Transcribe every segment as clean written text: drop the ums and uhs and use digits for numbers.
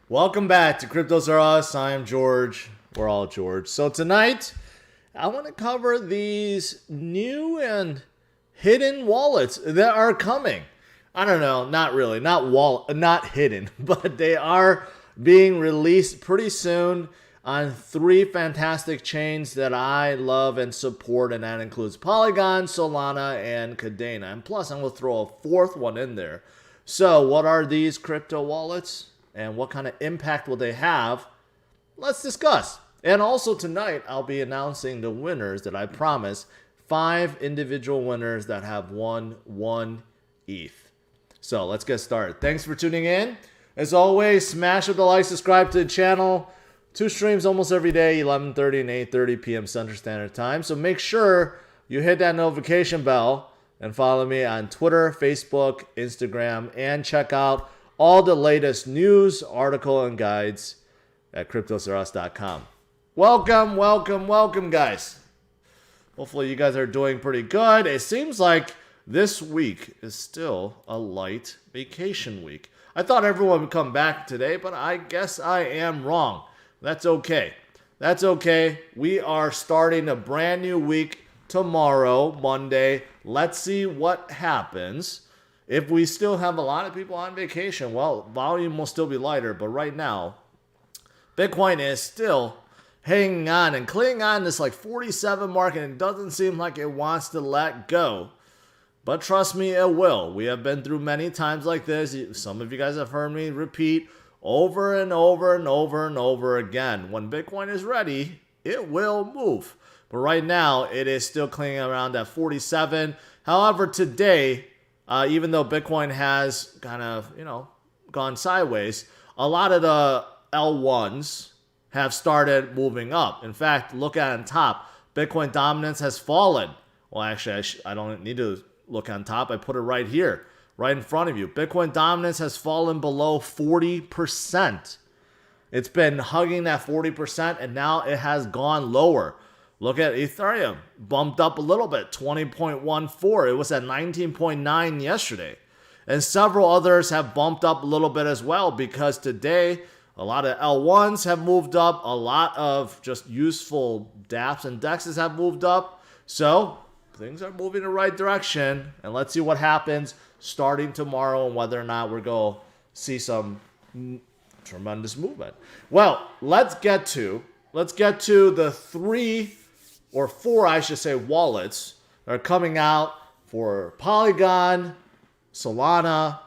Welcome back to CryptosRUs. I am George. We're all George. So tonight, I want to cover these new and hidden wallets that are coming. I don't know, not really, not hidden, but they are being released pretty soon on three fantastic chains that I love and support, and that includes Polygon, Solana, and Kadena. And plus, I'm going to throw a fourth one in there. So what are these crypto wallets? And what kind of impact will they have? Let's discuss. And also tonight, I'll be announcing the winners that I promised. 5 individual winners that have won 1 ETH. So let's get started. Thanks for tuning in. As always, smash up the like, subscribe to the channel. 2 streams almost every day, 11:30 and 8:30 p.m. Central Standard Time. So make sure you hit that notification bell and follow me on Twitter, Facebook, Instagram, and check out all the latest news, article, and guides at CryptosRUs.com. Welcome, welcome, welcome, guys. Hopefully you guys are doing pretty good. It seems like this week is still a light vacation week. I thought everyone would come back today, but I guess I am wrong. That's okay. That's okay. We are starting a brand new week tomorrow, Monday. Let's see what happens. If we still have a lot of people on vacation, well, volume will still be lighter. But right now, Bitcoin is still hanging on and clinging on this like 47 mark, and it doesn't seem like it wants to let go. But trust me, it will. We have been through many times like this. Some of you guys have heard me repeat over and over and over and over again. When Bitcoin is ready, it will move. But right now, it is still clinging around that 47. However, today, even though Bitcoin has kind of, gone sideways, a lot of the L1s have started moving up. In fact, look at on top. Bitcoin dominance has fallen. Well, actually, I don't need to look on top. I put it right here, right in front of you. Bitcoin dominance has fallen below 40%. It's been hugging that 40%, and now it has gone lower. Look at Ethereum, bumped up a little bit, 20.14. It was at 19.9 yesterday. And several others have bumped up a little bit as well, because today a lot of L1s have moved up. A lot of just useful dApps and DEXs have moved up. So things are moving in the right direction. And let's see what happens starting tomorrow and whether or not we're going to see some tremendous movement. Well, let's get to the 3 or 4, I should say, wallets that are coming out for Polygon, Solana,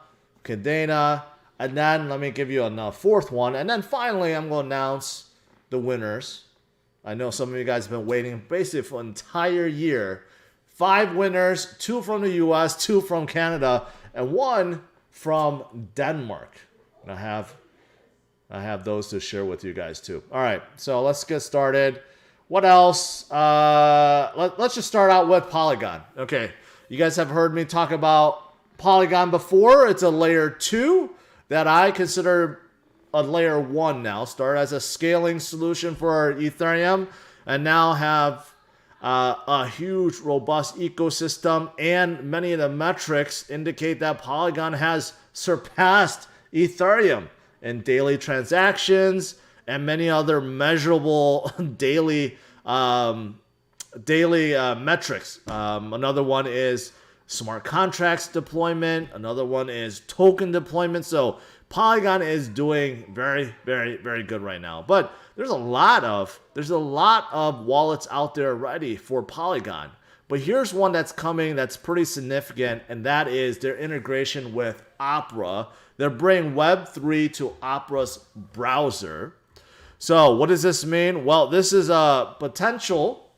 Kadena, and then let me give you a fourth one. And then finally, I'm going to announce the winners. I know some of you guys have been waiting basically for an entire year. 5 winners, 2 from the US, 2 from Canada, and 1 from Denmark. And I have those to share with you guys too. All right, so let's get started. What else? Let's just start out with Polygon. Okay, you guys have heard me talk about Polygon before. It's a layer 2 that I consider a layer 1 now. Started as a scaling solution for Ethereum, and now have a huge, robust ecosystem, and many of the metrics indicate that Polygon has surpassed Ethereum in daily transactions and many other measurable daily metrics. Another one is smart contracts deployment. Another one is token deployment. So Polygon is doing very, very, very good right now. But there's a lot of wallets out there ready for Polygon. But here's one that's coming that's pretty significant, and that is their integration with Opera. They're bringing Web3 to Opera's browser. So what does this mean? Well, this is a potential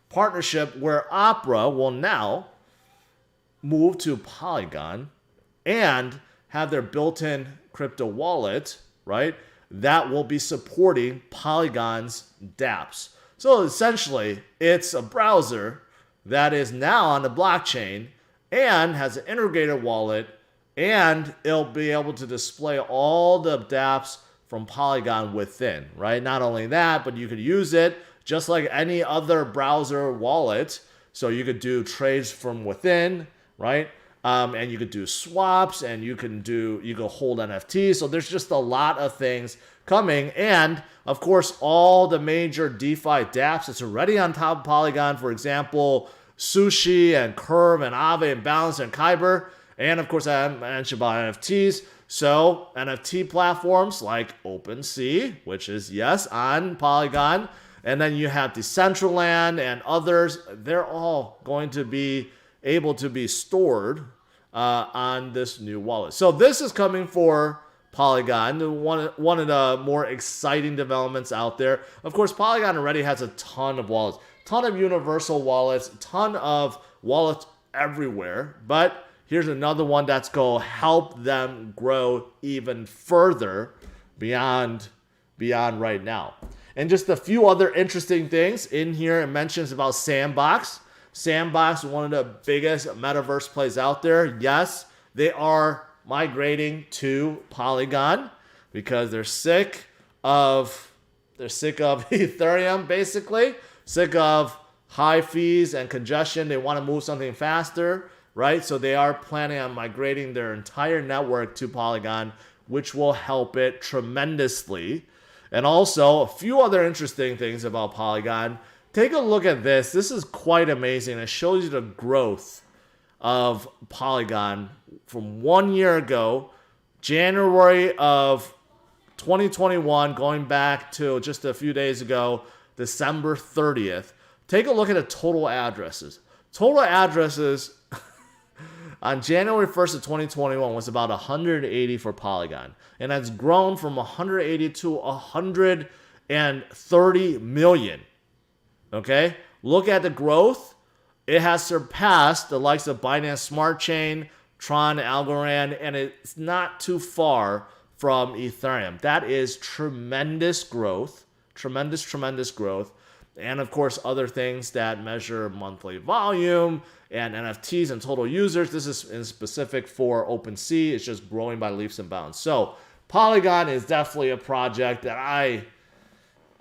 partnership where Opera will now move to Polygon and have their built-in crypto wallet, right? That will be supporting Polygon's dApps. So essentially, it's a browser that is now on the blockchain and has an integrated wallet, and it'll be able to display all the dApps from Polygon within, right? Not only that, but you could use it just like any other browser wallet. So you could do trades from within, right? And you could do swaps, and you can hold NFTs. So there's just a lot of things coming. And of course, all the major DeFi dApps that's already on top of Polygon, for example, Sushi and Curve and Aave and Balance and Kyber. And of course, I mentioned about NFTs. So NFT platforms like OpenSea, which is, yes, on Polygon. And then you have Decentraland and others. They're all going to be able to be stored on this new wallet. So this is coming for Polygon, one of the more exciting developments out there. Of course, Polygon already has a ton of wallets, ton of universal wallets, ton of wallets everywhere. But here's another one that's going to help them grow even further beyond right now. And just a few other interesting things in here. It mentions about Sandbox. Sandbox, one of the biggest metaverse plays out there. Yes, they are migrating to Polygon because they're sick of Ethereum, basically. Sick of high fees and congestion. They want to move something faster, right? So they are planning on migrating their entire network to Polygon, which will help it tremendously. And also, a few other interesting things about Polygon. Take a look at this. This is quite amazing. It shows you the growth of Polygon from 1 year ago, January of 2021, going back to just a few days ago, December 30th. Take a look at the total addresses. Total addresses on January 1st of 2021 was about 180 for Polygon. And that's grown from 180 to 130 million. Okay? Look at the growth. It has surpassed the likes of Binance Smart Chain, Tron, Algorand, and it's not too far from Ethereum. That is tremendous growth. Tremendous growth. And of course, other things that measure monthly volume and NFTs and total users. This is in specific for OpenSea. It's just growing by leaps and bounds. So Polygon is definitely a project that I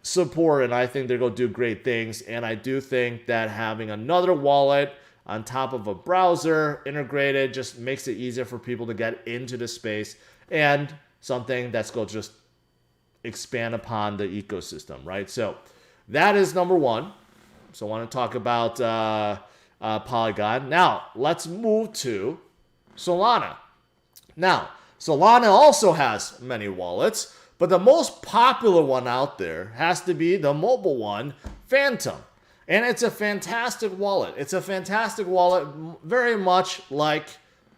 support, and I think they're going to do great things. And I do think that having another wallet on top of a browser integrated just makes it easier for people to get into the space, and something that's going to just expand upon the ecosystem, right? So that is number one. So I want to talk about Polygon. Now, let's move to Solana. Now, Solana also has many wallets, but the most popular one out there has to be the mobile one, Phantom. And it's a fantastic wallet. It's a fantastic wallet, very much like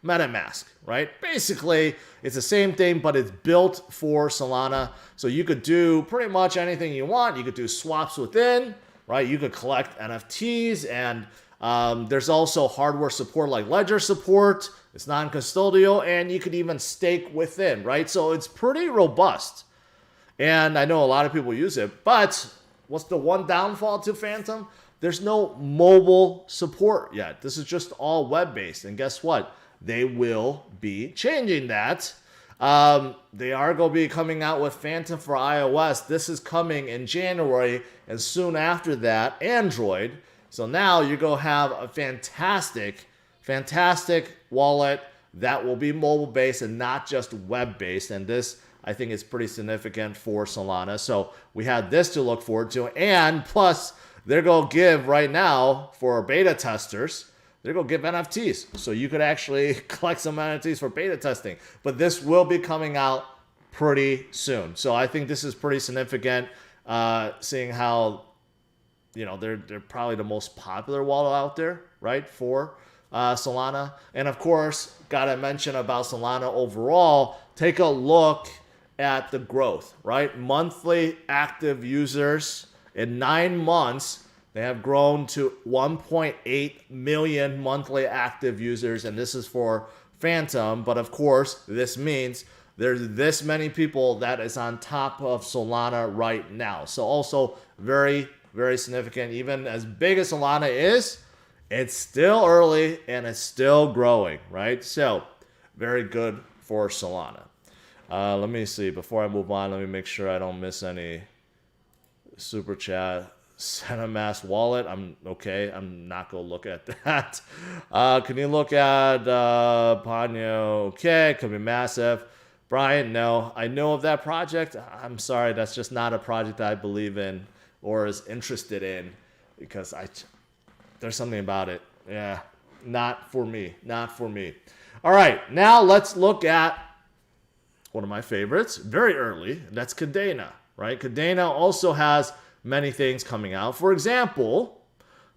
MetaMask, right? Basically, it's the same thing, but it's built for Solana. So you could do pretty much anything you want. You could do swaps within, right? You could collect NFTs, and there's also hardware support like ledger support. It's non-custodial, and you could even stake within, right? So it's pretty robust. And I know a lot of people use it, but what's the one downfall to Phantom? There's no mobile support yet. This is just all web-based. And guess what? They will be changing that. They are going to be coming out with Phantom for iOS. This is coming in January, and soon after that, Android. So now you're going to have a fantastic wallet that will be mobile-based and not just web-based. And this, I think, is pretty significant for Solana. So we have this to look forward to. And plus, they're going to give right now for beta testers, they're going to give NFTs. So you could actually collect some NFTs for beta testing. But this will be coming out pretty soon. So I think this is pretty significant, seeing how, you know, they're probably the most popular wallet out there, right, for Solana. And of course, got to mention about Solana overall, take a look at the growth, right? Monthly active users in 9 months, they have grown to 1.8 million monthly active users, and this is for Phantom. But of course, this means there's this many people that is on top of Solana right now. So also very, very significant. Even as big as Solana is, it's still early and it's still growing, right? So very good for Solana. Let me see. Before I move on, let me make sure I don't miss any super chat. MetaMask wallet. I'm not going to look at that. Can you look at Ponyo? Okay, could be massive. Brian, no. I know of that project. I'm sorry, that's just not a project that I believe in or is interested in because there's something about it. Yeah, not for me. Not for me. All right, now let's look at one of my favorites, very early. That's Kadena, right? Kadena also has many things coming out. For example,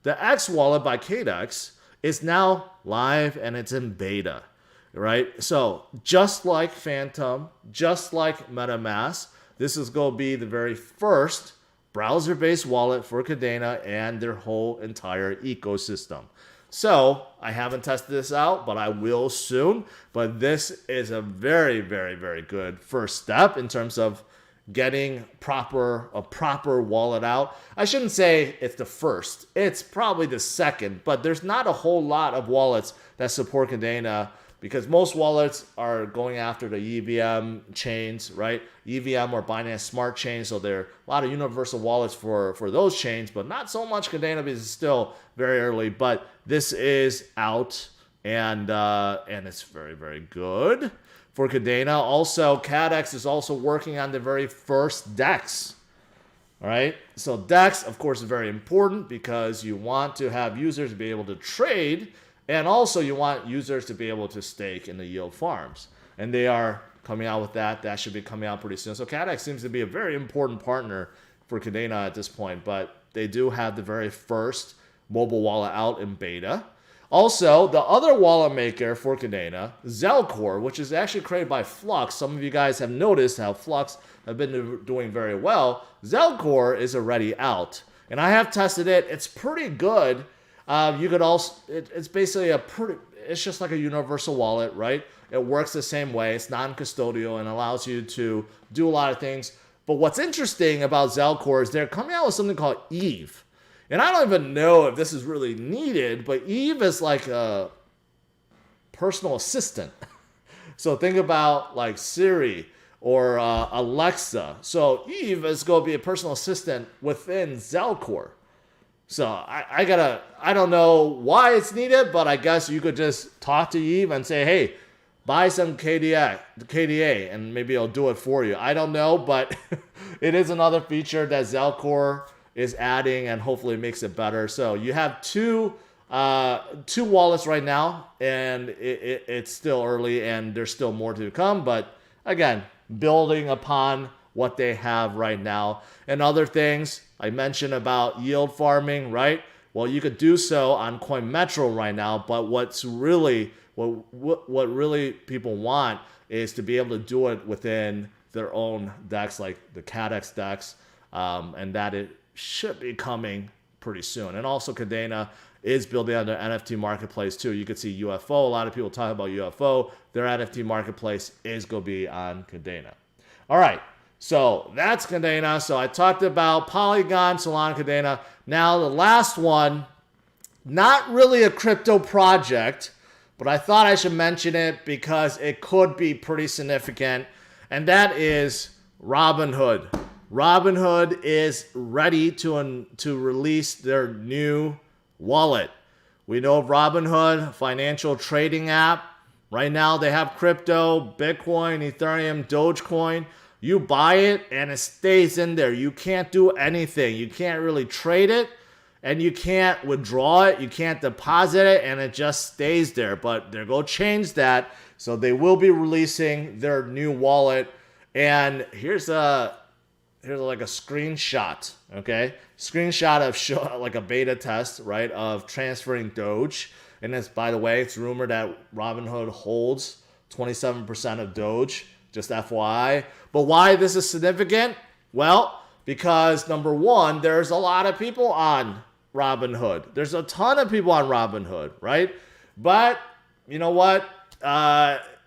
the X wallet by Kadex is now live and it's in beta, right? So just like Phantom, just like MetaMask, this is going to be the very first browser-based wallet for Kadena and their whole entire ecosystem. So I haven't tested this out, but I will soon. But this is a very, very, very good first step in terms of getting a proper wallet out. I shouldn't say it's the first. It's probably the second, but there's not a whole lot of wallets that support Kadena because most wallets are going after the EVM chains, right? EVM or Binance Smart Chain, so there are a lot of universal wallets for those chains, but not so much Kadena because it's still very early, but this is out and it's very, very good for Kadena. Also, Kadex is also working on the very first DEX. All right. So DEX, of course, is very important because you want to have users be able to trade, and also you want users to be able to stake in the yield farms. And they are coming out with that. That should be coming out pretty soon. So Kadex seems to be a very important partner for Kadena at this point, but they do have the very first mobile wallet out in beta. Also, the other wallet maker for Kadena, Zelcore, which is actually created by Flux. Some of you guys have noticed how Flux have been doing very well. Zelcore is already out, and I have tested it. It's pretty good. You could also, it's basically it's just like a universal wallet, right? It works the same way. It's non-custodial and allows you to do a lot of things. But what's interesting about Zelcore is they're coming out with something called Eve. And I don't even know if this is really needed, but Eve is like a personal assistant. So think about like Siri or Alexa. So Eve is going to be a personal assistant within Zelcore. So I don't know why it's needed, but I guess you could just talk to Eve and say, hey, buy some KDA, and maybe it'll do it for you. I don't know, but it is another feature that Zelcore is adding and hopefully makes it better. So you have two wallets right now, and it's still early and there's still more to come. But again, building upon what they have right now. And other things I mentioned about yield farming, right? Well, you could do so on Coinmetro right now, but what really people want is to be able to do it within their own DEX, like the Kadex DEX, and that it should be coming pretty soon. And also Kadena is building on their NFT marketplace too. You could see UFO. A lot of people talk about UFO. Their NFT marketplace is going to be on Kadena. All right. So that's Kadena. So I talked about Polygon, Solana, Kadena. Now the last one, not really a crypto project, but I thought I should mention it because it could be pretty significant. And that is Robinhood. Robinhood is ready to release their new wallet. We know of Robinhood, financial trading app. Right now they have crypto, Bitcoin, Ethereum, Dogecoin. You buy it and it stays in there. You can't do anything. You can't really trade it and you can't withdraw it. You can't deposit it and it just stays there. But they're going to change that. So they will be releasing their new wallet. And here's like a screenshot, okay? Screenshot of like a beta test, right, of transferring Doge. And it's, by the way, it's rumored that Robinhood holds 27% of Doge, just FYI. But why this is significant? Well, because number one, there's a lot of people on Robinhood. There's a ton of people on Robinhood, right? But you know what?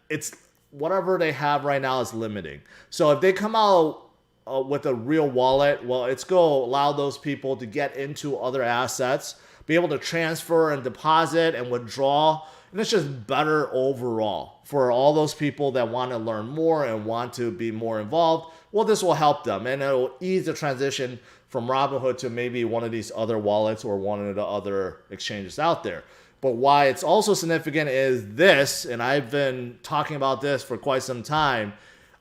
It's whatever they have right now is limiting. So if they come out with a real wallet, well, it's going to allow those people to get into other assets. be able to transfer and deposit and withdraw. And it's just better overall for all those people that want to learn more and want to be more involved. Well, this will help them, and it will ease the transition from Robinhood to maybe one of these other wallets or one of the other exchanges out there. But why it's also significant is this, and I've been talking about this for quite some time.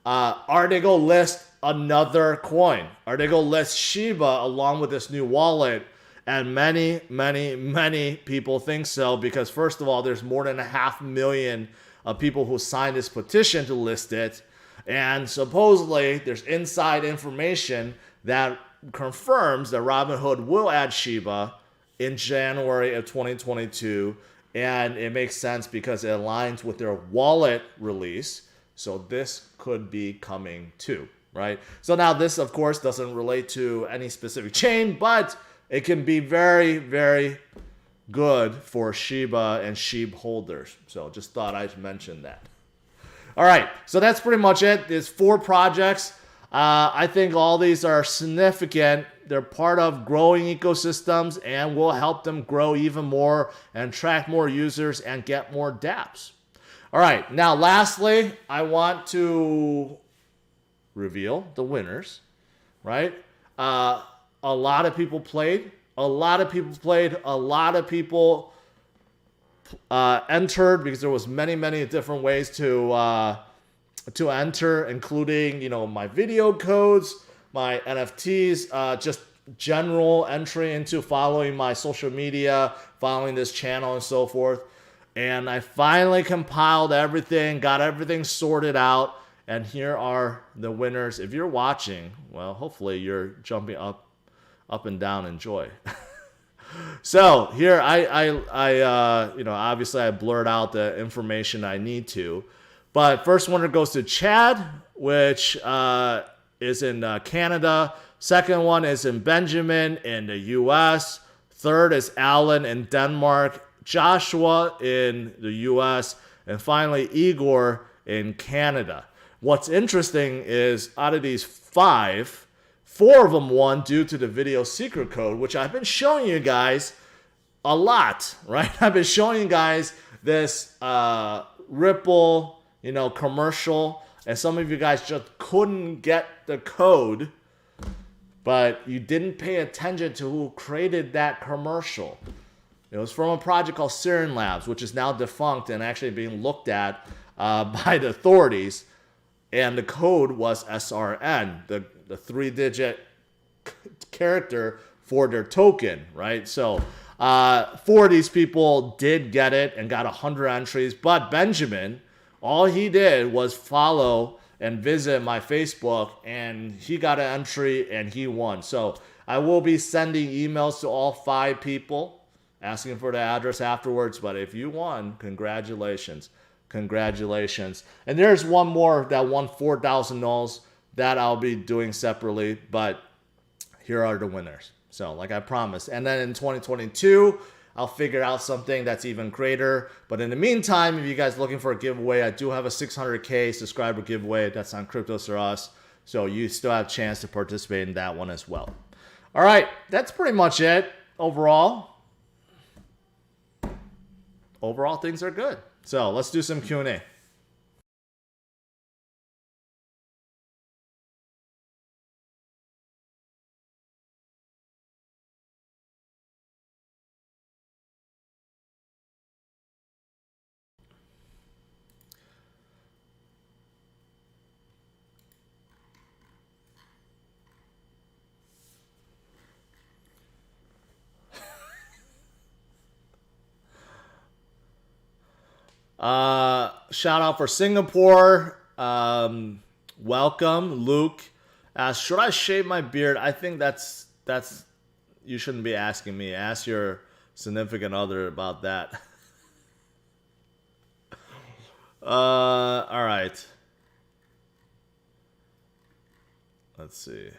Are they going to list another coin? Are they going to list Shiba along with this new wallet? And many people think so, because first of all, there's more than 500,000 of people who signed this petition to list it. And supposedly there's inside information that confirms that Robinhood will add Shiba in January of 2022. And it makes sense because it aligns with their wallet release. So this could be coming too, right? So now this, of course, doesn't relate to any specific chain, but it can be very, very good for Shiba and SHIB holders. So just thought I'd mention that. All right, so that's pretty much it. There's 4 projects. I think all these are significant. They're part of growing ecosystems and will help them grow even more and attract more users and get more dApps. All right, now lastly, I want to reveal the winners, right? A lot of people played. A lot of people entered, because there was many different ways to enter, including, my video codes, my NFTs, just general entry into following my social media, following this channel and so forth. And I finally compiled everything, got everything sorted out, and here are the winners. If you're watching, well, hopefully you're jumping up and down in joy. So here obviously I blurred out the information I need to, but first winner goes to Chad, which is in Canada. Second one is in Benjamin in the US. Third is Alan in Denmark, Joshua in the US, and finally Igor in Canada. What's interesting is out of these 5, 4 of them won due to the video secret code, which I've been showing you guys a lot, right? I've been showing you guys this Ripple, commercial, and some of you guys just couldn't get the code, but you didn't pay attention to who created that commercial. It was from a project called Siren Labs, which is now defunct and actually being looked at by the authorities. And the code was SRN, the 3-digit character for their token, right? So 4 of these people did get it and got 100 entries. But Benjamin, all he did was follow and visit my Facebook, and he got an entry and he won. So I will be sending emails to all 5 people asking for the address afterwards. But if you won, congratulations. Congratulations. And there's one more that won 4,000 nulls that I'll be doing separately, but here are the winners. So like I promised. And then in 2022, I'll figure out something that's even greater. But in the meantime, if you guys are looking for a giveaway, I do have a 600K subscriber giveaway that's on CryptosRUs. So you still have a chance to participate in that one as well. All right, that's pretty much it overall. Overall, things are good. So let's do some Q&A. Shout out for Singapore. Welcome, Luke. Should I shave my beard? I think that's you shouldn't be asking me. Ask your significant other about that. All right. Let's see.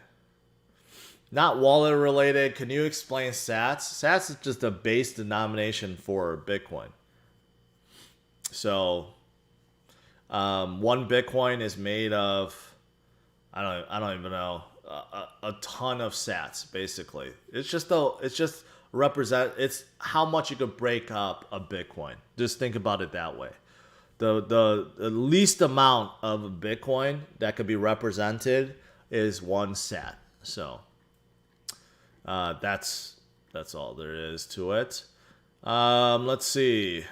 Not wallet related. Can you explain Sats? Sats is just a base denomination for Bitcoin. So, 1 Bitcoin is made of, I don't even know, a ton of Sats. Basically, it's just it's how much you could break up a Bitcoin. Just think about it that way. The least amount of a Bitcoin that could be represented is 1 sat. So that's all there is to it. Let's see.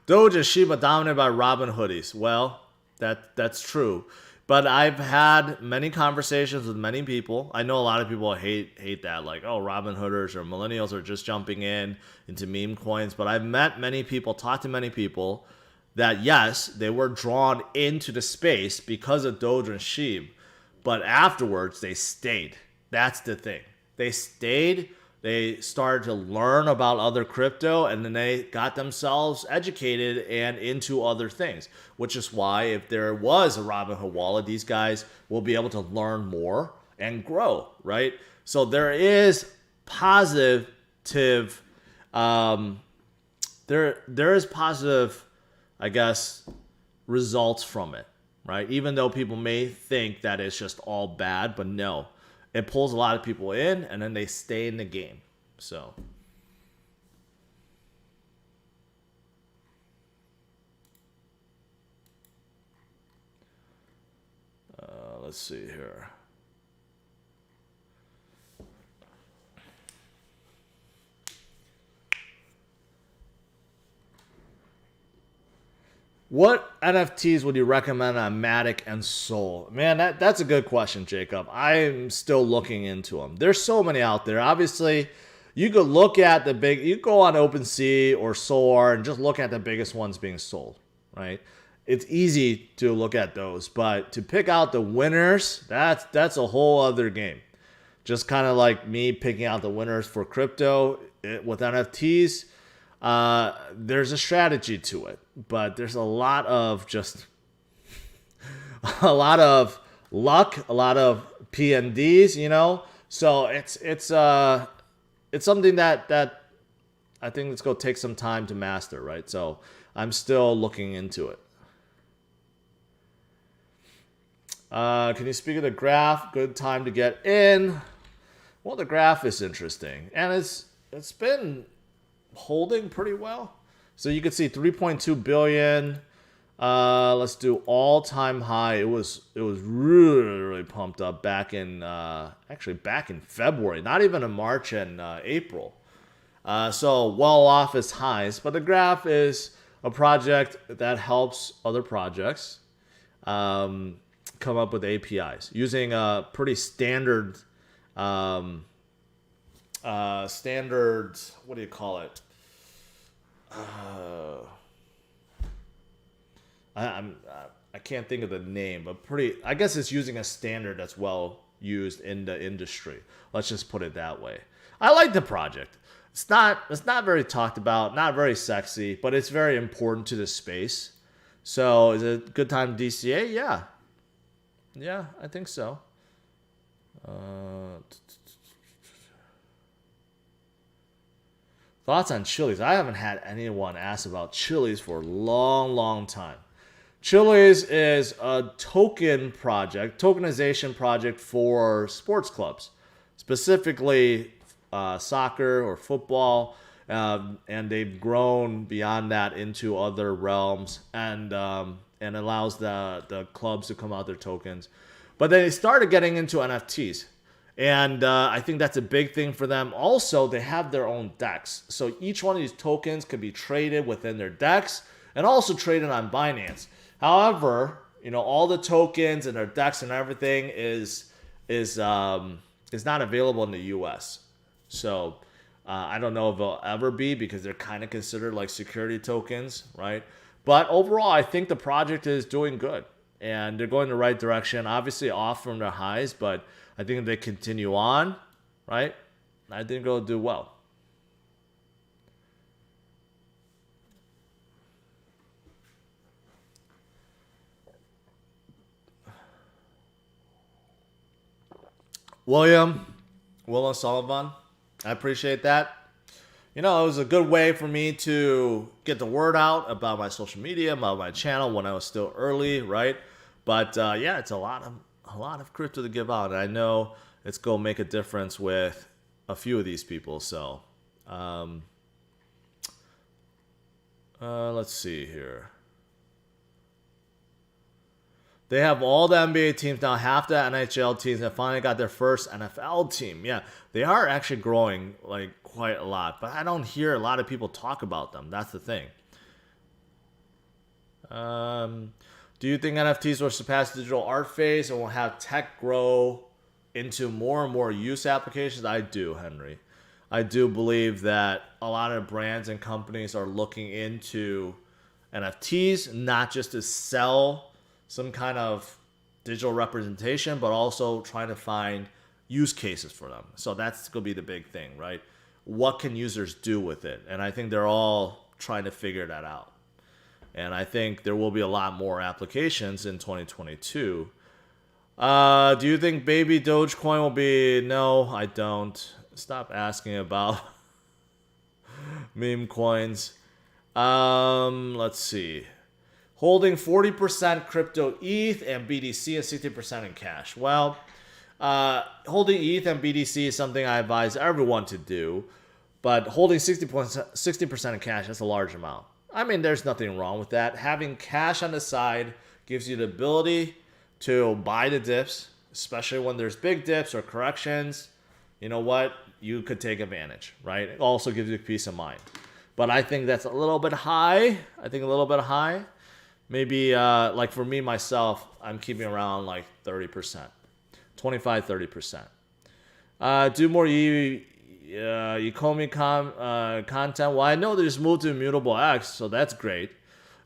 Doge is Shiba dominated by Robinhoodies. Well, that's true. But I've had many conversations with many people. I know a lot of people hate that, like, oh, Robinhooders or millennials are just jumping into meme coins. But I've met many people, talked to many people that, yes, they were drawn into the space because of Doge and Sheeb. But afterwards, they stayed. That's the thing. They stayed. They started to learn about other crypto, and then they got themselves educated and into other things, which is why if there was a Robinhood Wallet, these guys will be able to learn more and grow, right? So there is positive, there is positive, I guess, results from it, right? Even though people may think that it's just all bad, but no. It pulls a lot of people in, and then they stay in the game. So, let's see here. What NFTs would you recommend on Matic and Sol? Man, that's a good question, Jacob. I'm still looking into them. There's so many out there. Obviously, you could look at you go on OpenSea or Solar and just look at the biggest ones being sold, right? It's easy to look at those, but to pick out the winners, that's a whole other game. Just kind of like me picking out the winners for crypto with NFTs. There's a strategy to it, but there's a lot of a lot of luck, a lot of PNDs, you know. So it's something that I think it's gonna take some time to master, right? So I'm still looking into it. Can you speak of the graph? Good time to get in. Well, the graph is interesting, and it's been holding pretty well. So you can see 3.2 billion. Let's do all-time high. It was really pumped up back in actually back in February, not even in March and April. So well off its highs, but the graph is a project that helps other projects come up with APIs using a pretty standard standard, what do you call it? I can't think of the name, but I guess it's using a standard that's well used in the industry. Let's just put it that way. I like the project. It's not very talked about, not very sexy, but it's very important to the space. So is it a good time to DCA? Yeah, I think so. Thoughts on Chiliz? I haven't had anyone ask about Chiliz for a long time. Chiliz is a tokenization project for sports clubs, specifically soccer or football, and they've grown beyond that into other realms, and allows the clubs to come out their tokens. But they started getting into NFTs. And I think that's a big thing for them. Also, they have their own DEX. So each one of these tokens can be traded within their DEX and also traded on Binance. However, you know, all the tokens and their DEX and everything is not available in the US. So I don't know if it'll ever be, because they're kind of considered like security tokens, right? But overall, I think the project is doing good and they're going the right direction. Obviously off from their highs, but I think if they continue on, right, I think they'll do well. William Sullivan, I appreciate that. You know, it was a good way for me to get the word out about my social media, about my channel when I was still early, right? But yeah, it's a lot of crypto to give out, and I know it's going to make a difference with a few of these people. So let's see here. They have all the NBA teams now, half the NHL teams, and finally got their first NFL team. Yeah, they are actually growing like quite a lot, but I don't hear a lot of people talk about them. That's the thing. Do you think NFTs will surpass digital art phase and will have tech grow into more and more use applications? I do, Henry. I do believe that a lot of brands and companies are looking into NFTs, not just to sell some kind of digital representation, but also trying to find use cases for them. So that's going to be the big thing, right? What can users do with it? And I think they're all trying to figure that out. And I think there will be a lot more applications in 2022. Do you think baby Dogecoin will be... No, I don't. Stop asking about meme coins. Let's see. Holding 40% crypto ETH and BDC and 60% in cash. Well, holding ETH and BDC is something I advise everyone to do. But holding 60% in cash, that's a large amount. I mean, there's nothing wrong with that. Having cash on the side gives you the ability to buy the dips, especially when there's big dips or corrections. You know what? You could take advantage, right? It also gives you peace of mind. But I think that's a little bit high. Maybe, like for me, myself, I'm keeping around like 30%. 25, 30%. Do more Coinme content. Well, I know they just moved to Immutable X, so that's great.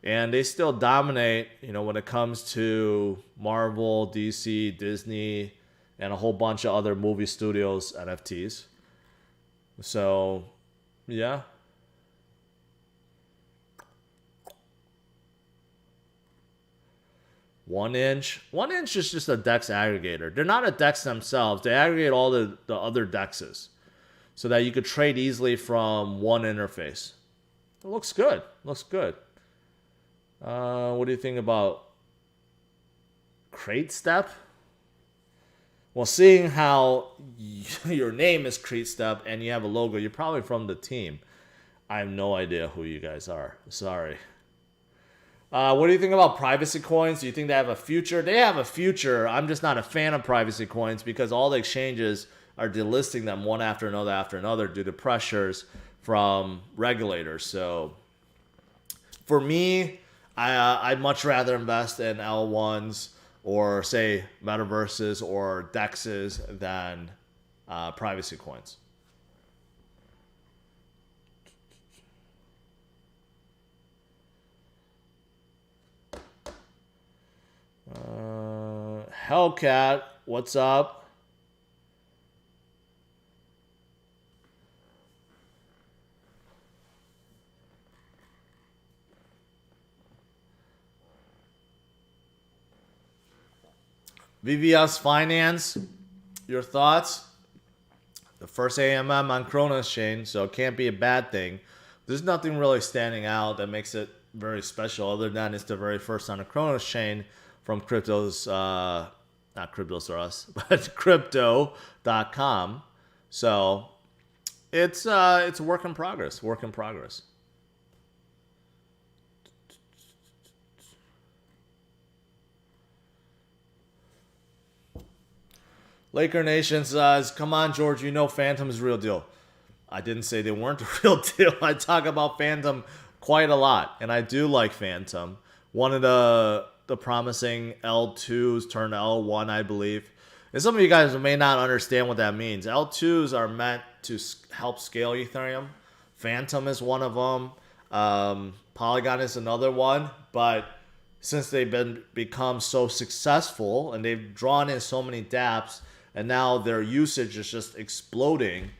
And they still dominate, when it comes to Marvel, DC, Disney, and a whole bunch of other movie studios NFTs. So, yeah. One inch is just a DEX aggregator. They're not a DEX themselves. They aggregate all the other DEXs so that you could trade easily from one interface. It looks good. What do you think about Crate Step? Well, seeing how your name is Crate Step and you have a logo, you're probably from the team. I have no idea who you guys are. Sorry. What do you think about privacy coins? Do you think they have a future? They have a future. I'm just not a fan of privacy coins because all the exchanges are delisting them one after another due to pressures from regulators. So for me, I'd much rather invest in L1s or say metaverses or DEXs than privacy coins. Hellcat, what's up? VVS Finance, your thoughts? The first AMM on Kronos chain, so it can't be a bad thing. There's nothing really standing out that makes it very special other than it's the very first on the Kronos chain from not CryptosRUs, but crypto.com. So it's a work in progress. Laker Nation says, come on, George, you know Phantom is a real deal. I didn't say they weren't a real deal. I talk about Phantom quite a lot, and I do like Phantom. One of the promising L2s turned L1, I believe. And some of you guys may not understand what that means. L2s are meant to help scale Ethereum. Phantom is one of them. Polygon is another one. But since they've become so successful and they've drawn in so many dApps, and now their usage is just exploding,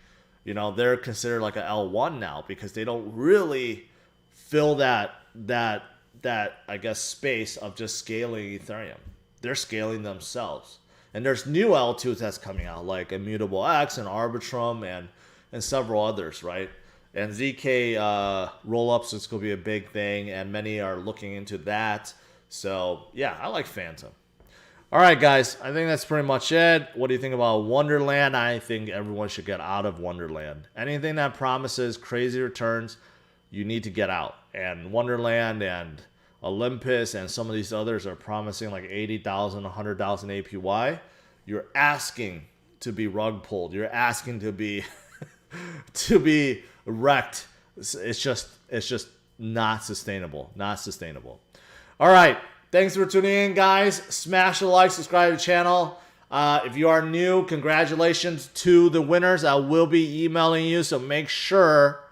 they're considered like an L1 now because they don't really fill that I guess space of just scaling Ethereum. They're scaling themselves. And there's new L2s that's coming out like Immutable X and Arbitrum and several others, right? And ZK rollups is going to be a big thing, and many are looking into that. So yeah, I like Phantom. All right, guys, I think that's pretty much it. What do you think about Wonderland? I think everyone should get out of Wonderland. Anything that promises crazy returns, you need to get out. And Wonderland and Olympus and some of these others are promising like 80,000, 100,000 APY. You're asking to be rug pulled. You're asking to be to be wrecked. It's just not sustainable. Not sustainable. All right. Thanks for tuning in, guys. Smash the like, subscribe to the channel. If you are new, congratulations to the winners. I will be emailing you, so make sure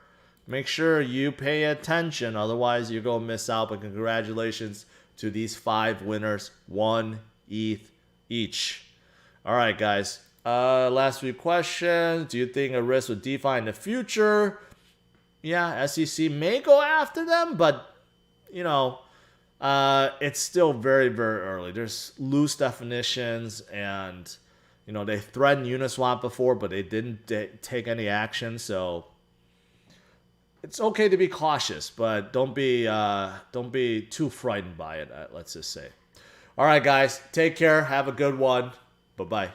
you pay attention. Otherwise, you're going to miss out. But congratulations to these 5 winners, 1 ETH each. All right, guys. Last few questions. Do you think a risk with DeFi in the future? Yeah, SEC may go after them, but, you know, it's still very, very early. There's loose definitions, and, you know, they threatened Uniswap before, but they didn't take any action. So it's okay to be cautious, but don't be too frightened by it. Let's just say. All right, guys, take care. Have a good one. Bye-bye.